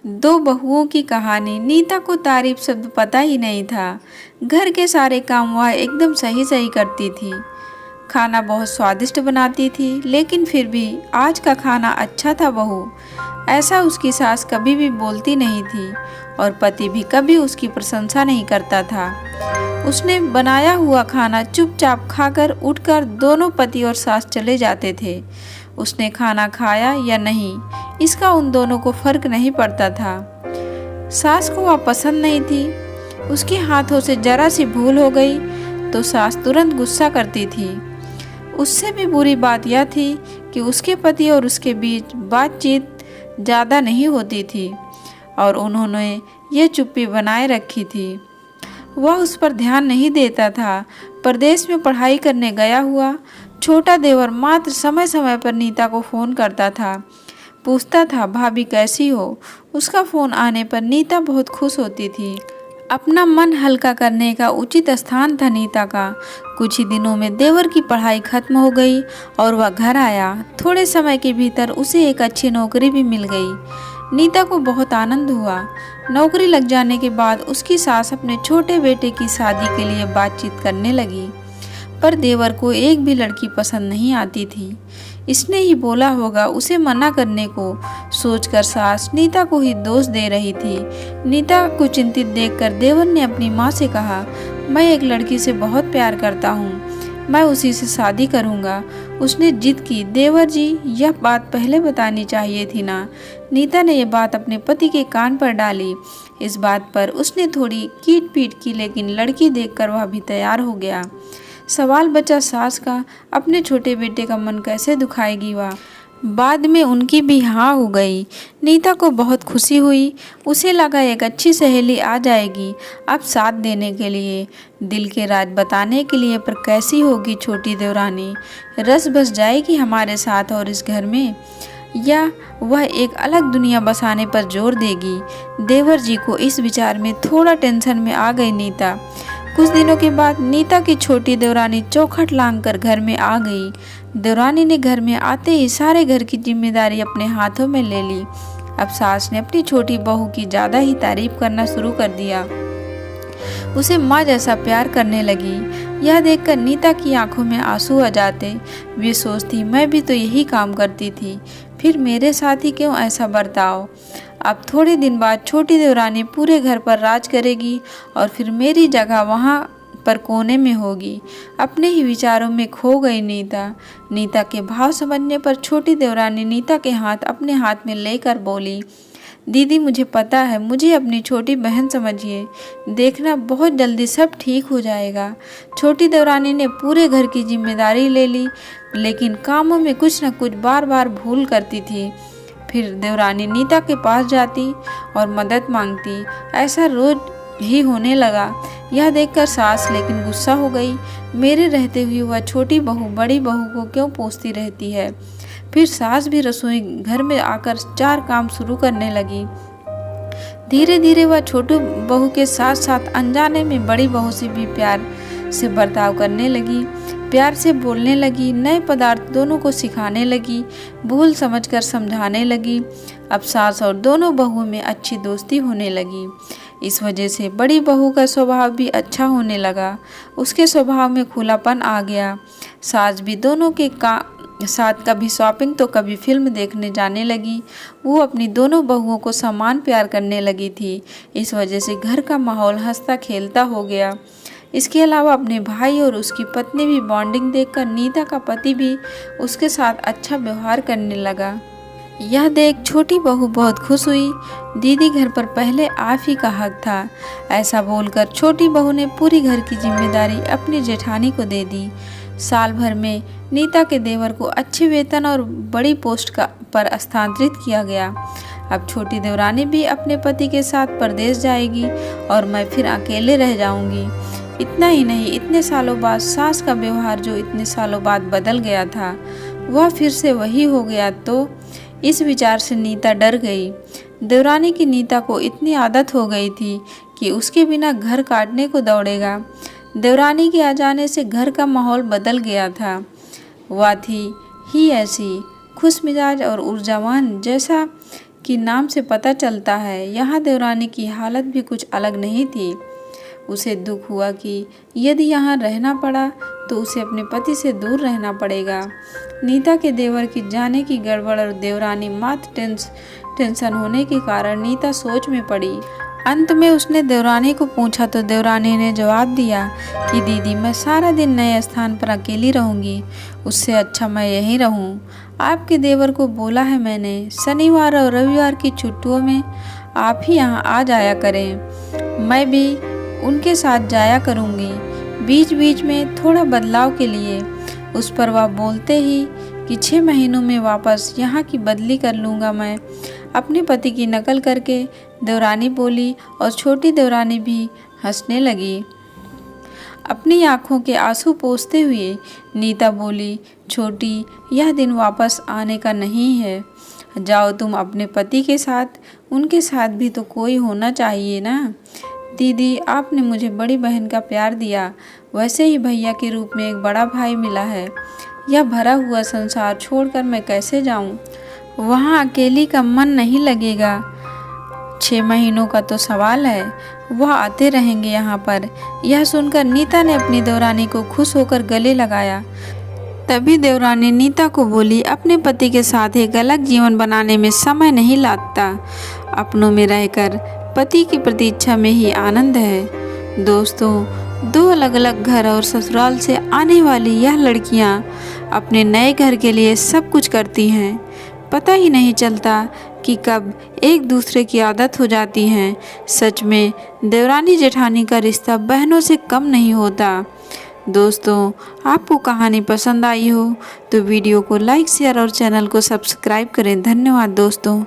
दो बहुओं की कहानी। नीता को तारीफ शब्द पता ही नहीं था। घर के सारे काम वह एकदम सही सही करती थी। खाना बहुत स्वादिष्ट बनाती थी, लेकिन फिर भी आज का खाना अच्छा था बहू, ऐसा उसकी सास कभी भी बोलती नहीं थी। और पति भी कभी उसकी प्रशंसा नहीं करता था। उसने बनाया हुआ खाना चुपचाप खाकर उठकर दोनों पति और सास चले जाते थे। उसने खाना खाया या नहीं, इसका उन दोनों को फर्क नहीं पड़ता था। सास को वह पसंद नहीं थी। उसके हाथों से जरा सी भूल हो गई तो सास तुरंत गुस्सा करती थी। उससे भी बुरी बात यह थी कि उसके पति और उसके बीच बातचीत ज़्यादा नहीं होती थी और उन्होंने ये चुप्पी बनाए रखी थी। वह उस पर ध्यान नहीं देता था। परदेश में पढ़ाई करने गया हुआ छोटा देवर मात्र समय समय पर नीता को फ़ोन करता था, पूछता था भाभी कैसी हो। उसका फ़ोन आने पर नीता बहुत खुश होती थी। अपना मन हल्का करने का उचित स्थान था नीता का। कुछ ही दिनों में देवर की पढ़ाई खत्म हो गई और वह घर आया। थोड़े समय के भीतर उसे एक अच्छी नौकरी भी मिल गई। नीता को बहुत आनंद हुआ। नौकरी लग जाने के बाद उसकी सास अपने छोटे बेटे की शादी के लिए बातचीत करने लगी, पर देवर को एक भी लड़की पसंद नहीं आती थी। इसने ही बोला होगा उसे मना करने को सोचकर सास नीता को ही दोष दे रही थी। नीता को चिंतित देखकर देवर ने अपनी माँ से कहा, मैं एक लड़की से बहुत प्यार करता हूँ, मैं उसी से शादी करूँगा। उसने जिद की। देवर जी, यह बात पहले बतानी चाहिए थी ना। नीता ने यह बात अपने पति के कान पर डाली। इस बात पर उसने थोड़ी कीट पीट की, लेकिन लड़की देखकर वह भी तैयार हो गया। सवाल बचा सास का, अपने छोटे बेटे का मन कैसे दुखाएगी वह। बाद में उनकी भी हाँ हो गई। नीता को बहुत खुशी हुई। उसे लगा एक अच्छी सहेली आ जाएगी अब साथ देने के लिए, दिल के राज बताने के लिए। पर कैसी होगी छोटी देवरानी, रस बस जाएगी हमारे साथ और इस घर में, या वह एक अलग दुनिया बसाने पर जोर देगी। देवर जी को इस विचार में थोड़ा टेंशन में आ गई नीता। कुछ दिनों के बाद नीता की छोटी देवरानी चौखट लांग कर घर में आ गई। देवरानी ने घर में आते ही सारे घर की जिम्मेदारी अपने हाथों में ले ली। अब सास ने अपनी छोटी बहू की ज़्यादा ही तारीफ करना शुरू कर दिया। उसे माँ जैसा प्यार करने लगी। यह देखकर नीता की आंखों में आंसू आ जाते। वे सोचती, मैं भी तो यही काम करती थी, फिर मेरे साथ ही क्यों ऐसा बर्ताव। अब थोड़े दिन बाद छोटी देवरानी पूरे घर पर राज करेगी और फिर मेरी जगह वहाँ पर कोने में होगी। अपने ही विचारों में खो गई नीता। नीता के भाव समझने पर छोटी देवरानी नीता के हाथ अपने हाथ में लेकर बोली, दीदी मुझे पता है, मुझे अपनी छोटी बहन समझिए, देखना बहुत जल्दी सब ठीक हो जाएगा। छोटी देवरानी ने पूरे घर की जिम्मेदारी ले ली, लेकिन कामों में कुछ न कुछ बार बार भूल करती थी। फिर देवरानी नीता के पास जाती और मदद मांगती। ऐसा रोज ही होने लगा। यह देखकर सास लेकिन गुस्सा हो गई। मेरे रहते हुए वह छोटी बहू बड़ी बहू को क्यों पूछती रहती है। फिर सास भी रसोई घर में आकर चार काम शुरू करने लगी। धीरे धीरे वह छोटी बहू के साथ साथ अनजाने में बड़ी बहू से भी प्यार से बर्ताव करने लगी, प्यार से बोलने लगी, नए पदार्थ दोनों को सिखाने लगी, भूल समझकर समझाने लगी। अब सास और दोनों बहुओं में अच्छी दोस्ती होने लगी। इस वजह से बड़ी बहू का स्वभाव भी अच्छा होने लगा। उसके स्वभाव में खुलापन आ गया। सास भी दोनों के साथ कभी शॉपिंग तो कभी फिल्म देखने जाने लगी। वो अपनी दोनों बहुओं को समान प्यार करने लगी थी। इस वजह से घर का माहौल हंसता खेलता हो गया। इसके अलावा अपने भाई और उसकी पत्नी भी बॉन्डिंग देखकर नीता का पति भी उसके साथ अच्छा व्यवहार करने लगा। यह देख छोटी बहू बहुत खुश हुई। दीदी घर पर पहले आप ही का हक था। ऐसा बोलकर छोटी बहू ने पूरी घर की जिम्मेदारी अपनी जेठानी को दे दी। साल भर में नीता के देवर को अच्छे वेतन और बड़ी पोस्ट पर स्थानांतरित किया गया। अब छोटी देवरानी भी अपने पति के साथ परदेश जाएगी और मैं फिर अकेले रह जाऊंगी। इतना ही नहीं, इतने सालों बाद सास का व्यवहार जो इतने सालों बाद बदल गया था, वह फिर से वही हो गया। तो इस विचार से नीता डर गई। देवरानी की नीता को इतनी आदत हो गई थी कि उसके बिना घर काटने को दौड़ेगा। देवरानी के आ जाने से घर का माहौल बदल गया था। वह थी ही ऐसी खुश मिजाज और ऊर्जावान, जैसा कि नाम से पता चलता है। यहाँ देवरानी की हालत भी कुछ अलग नहीं थी। उसे दुख हुआ कि यदि यहाँ रहना पड़ा तो उसे अपने पति से दूर रहना पड़ेगा। नीता के देवर की जाने की गड़बड़ और देवरानी मात्र टेंशन होने के कारण नीता सोच में पड़ी। अंत में उसने देवरानी को पूछा तो देवरानी ने जवाब दिया कि दीदी, मैं सारा दिन नए स्थान पर अकेली रहूंगी, उससे अच्छा मैं यहीं रहूं। आपके देवर को बोला है मैंने, शनिवार और रविवार की छुट्टियों में आप ही यहाँ आ जाया करें, मैं भी उनके साथ जाया करूँगी बीच बीच में थोड़ा बदलाव के लिए। उस पर वह बोलते ही कि 6 महीनों में वापस यहाँ की बदली कर लूँगा मैं, अपने पति की नकल करके देवरानी बोली और छोटी देवरानी भी हंसने लगी। अपनी आंखों के आंसू पोंछते हुए नीता बोली, छोटी, यह दिन वापस आने का नहीं है, जाओ तुम अपने पति के साथ, उनके साथ भी तो कोई होना चाहिए ना। दीदी, आपने मुझे बड़ी बहन का प्यार दिया, वैसे ही भैया के रूप में एक बड़ा भाई मिला है। यह भरा हुआ संसार छोड़कर मैं कैसे जाऊं? वहाँ अकेली का मन नहीं लगेगा। 6 महीनों का तो सवाल है, वह आते रहेंगे यहाँ पर। यह सुनकर नीता ने अपनी देवरानी को खुश होकर गले लगाया। तभी देवरानी नीता को बोली, अपने पति के साथ एक अलग जीवन बनाने में समय नहीं लगता, अपनों में रहकर पति की प्रतीक्षा में ही आनंद है। दोस्तों, 2 अलग अलग घर और ससुराल से आने वाली यह लड़कियां अपने नए घर के लिए सब कुछ करती हैं। पता ही नहीं चलता कि कब एक दूसरे की आदत हो जाती हैं। सच में देवरानी जेठानी का रिश्ता बहनों से कम नहीं होता। दोस्तों, आपको कहानी पसंद आई हो तो वीडियो को लाइक, शेयर और चैनल को सब्सक्राइब करें। धन्यवाद दोस्तों।